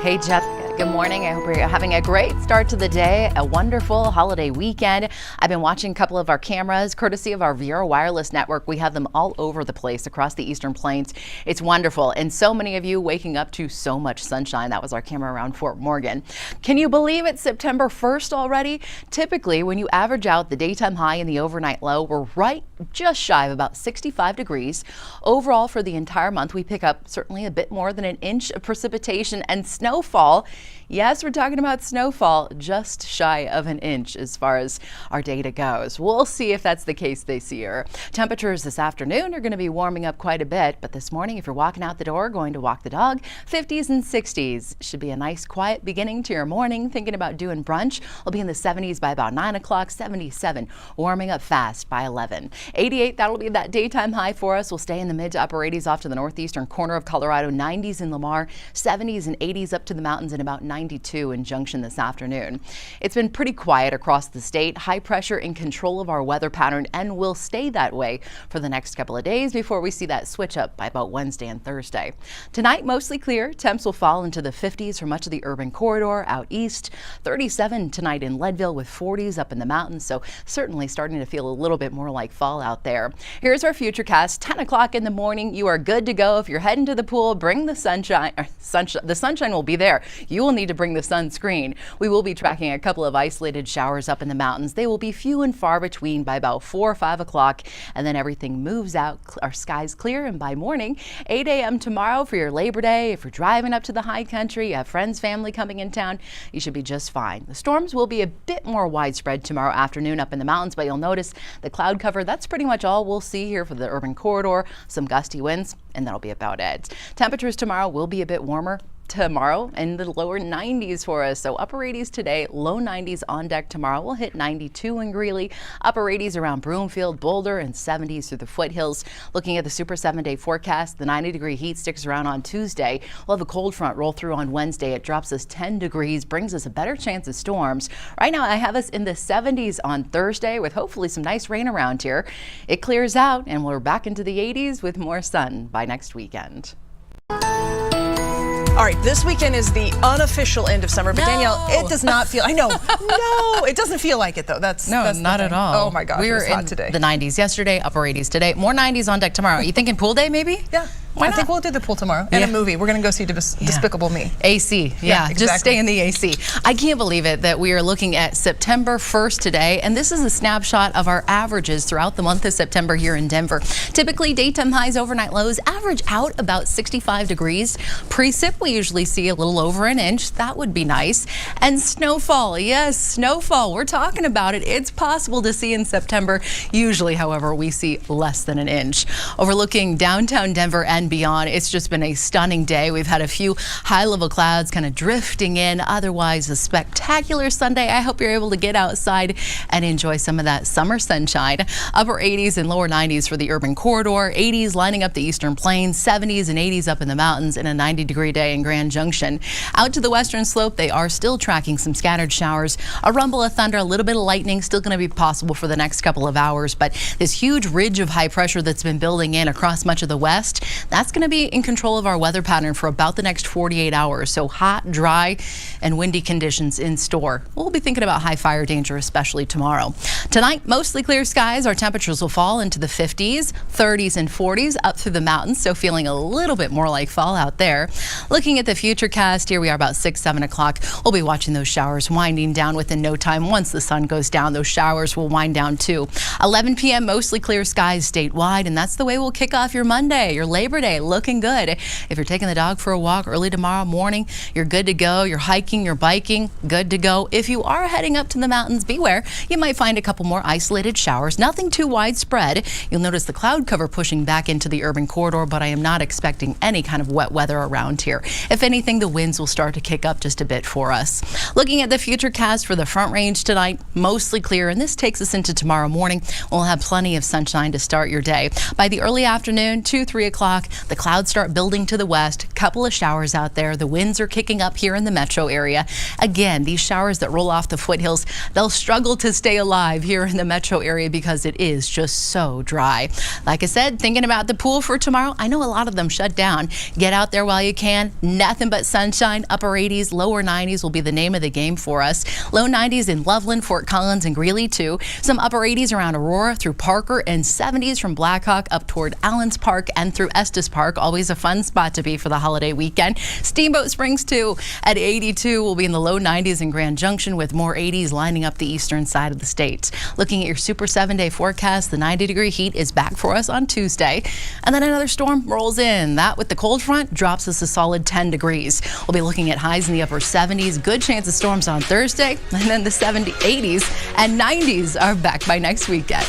Hey, Jessica. Good morning. I hope you're having a great start to the day, a wonderful holiday weekend. I've been watching a couple of our cameras, courtesy of our Vero Wireless Network. We have them all over the place across the Eastern Plains. It's wonderful. And so many of you waking up to so much sunshine. That was our camera around Fort Morgan. Can you believe it's September 1st already? Typically, when you average out the daytime high and the overnight low, we're right just shy of about 65 degrees. Overall, for the entire month, we pick up certainly a bit more than an inch of precipitation and snowfall. Yes, we're talking about snowfall, just shy of an inch as far as our data goes. We'll see if that's the case this year. Temperatures this afternoon are going to be warming up quite a bit, but this morning, if you're walking out the door, going to walk the dog, 50s and 60s. Should be a nice quiet beginning to your morning. Thinking about doing brunch, we'll be in the 70s by about 9 o'clock, 77, warming up fast by 11. 88, that'll be that daytime high for us. We'll stay in the mid to upper 80s off to the northeastern corner of Colorado, 90s in Lamar, 70s and 80s up to the mountains, and about 92 in Junction this afternoon. It's been pretty quiet across the state. High pressure in control of our weather pattern and will stay that way for the next couple of days before we see that switch up by about Wednesday and Thursday. Tonight, mostly clear. Temps will fall into the 50s for much of the urban corridor out east. 37 tonight in Leadville with 40s up in the mountains, so certainly starting to feel a little bit more like fall out there. Here's our futurecast. 10 o'clock in the morning, you are good to go. If you're heading to the pool, bring the sunshine. The sunshine will be there. You will need to bring the sunscreen. We will be tracking a couple of isolated showers up in the mountains. They will be few and far between by about 4 or 5 o'clock, and then everything moves out. Our skies clear, and by morning, 8 a.m. tomorrow for your Labor Day. If you're driving up to the high country, you have friends, family coming in town, you should be just fine. The storms will be a bit more widespread tomorrow afternoon up in the mountains, but you'll notice the cloud cover. That's pretty much all we'll see here for the urban corridor. Some gusty winds, and that'll be about it. Temperatures tomorrow will be a bit warmer. Tomorrow in the lower 90s for us. So upper 80s today, low 90s on deck tomorrow. We'll hit 92 in Greeley, upper 80s around Broomfield, Boulder, and 70s through the foothills. Looking at the Super 7-day forecast, the 90-degree heat sticks around on Tuesday. We'll have a cold front roll through on Wednesday. It drops us 10 degrees, brings us a better chance of storms. Right now, I have us in the 70s on Thursday with hopefully some nice rain around here. It clears out, and we're back into the 80s with more sun by next weekend. All right, this weekend is the unofficial end of summer, but Danielle, it does not feel, I know, no, it doesn't feel like it though. That's not at all. Oh my gosh, we were hot in today. The 90s yesterday, upper 80s today, more 90s on deck tomorrow. Are you thinking pool day maybe? Yeah. I think we'll do the pool tomorrow and a movie. We're going to go see Despicable Me. AC, yeah, exactly. Just stay in the AC. I can't believe it that we are looking at September 1st today, and this is a snapshot of our averages throughout the month of September here in Denver. Typically, daytime highs, overnight lows average out about 65 degrees. Precip, we usually see a little over an inch. That would be nice. And snowfall, yes, snowfall. We're talking about it. It's possible to see in September. Usually, however, we see less than an inch. Overlooking downtown Denver and beyond, it's just been a stunning day. We've had a few high-level clouds kind of drifting in. Otherwise, a spectacular Sunday. I hope you're able to get outside and enjoy some of that summer sunshine. Upper 80s and lower 90s for the urban corridor. 80s lining up the Eastern Plains. 70s and 80s up in the mountains, and a 90-degree day in Grand Junction. Out to the western slope, they are still tracking some scattered showers. A rumble of thunder, a little bit of lightning still going to be possible for the next couple of hours, but this huge ridge of high pressure that's been building in across much of the west, that's going to be in control of our weather pattern for about the next 48 hours. So hot, dry, and windy conditions in store. We'll be thinking about high fire danger, especially tomorrow. Tonight, mostly clear skies. Our temperatures will fall into the 50s, 30s, and 40s up through the mountains, so feeling a little bit more like fall out there. Looking at the futurecast, here we are about 6, 7 o'clock. We'll be watching those showers winding down within no time. Once the sun goes down, those showers will wind down too. 11 p.m., mostly clear skies statewide, and that's the way we'll kick off your Monday, your Labor Day. Looking good. If you're taking the dog for a walk early tomorrow morning, you're good to go. You're hiking, you're biking, good to go. If you are heading up to the mountains, beware. You might find a couple more isolated showers. Nothing too widespread. You'll notice the cloud cover pushing back into the urban corridor, but I am not expecting any kind of wet weather around here. If anything, the winds will start to kick up just a bit for us. Looking at the futurecast for the Front Range tonight, mostly clear, and this takes us into tomorrow morning. We'll have plenty of sunshine to start your day. By the early afternoon, 2, 3 o'clock, The clouds start building to the west. Couple of showers out there. The winds are kicking up here in the metro area. Again, these showers that roll off the foothills, they'll struggle to stay alive here in the metro area because it is just so dry. Like I said, thinking about the pool for tomorrow, I know a lot of them shut down. Get out there while you can. Nothing but sunshine. Upper 80s, lower 90s will be the name of the game for us. Low 90s in Loveland, Fort Collins, and Greeley too. Some upper 80s around Aurora through Parker, and 70s from Blackhawk up toward Allens Park and through Estes Park. Always a fun spot to be for the holiday weekend. Steamboat Springs too at 82. We'll be in the low 90s in Grand Junction with more 80s lining up the eastern side of the state. Looking at your Super 7-day forecast, the 90-degree heat is back for us on Tuesday. And then another storm rolls in. That with the cold front drops us a solid 10 degrees. We'll be looking at highs in the upper 70s. Good chance of storms on Thursday. And then the 80s and 90s are back by next weekend.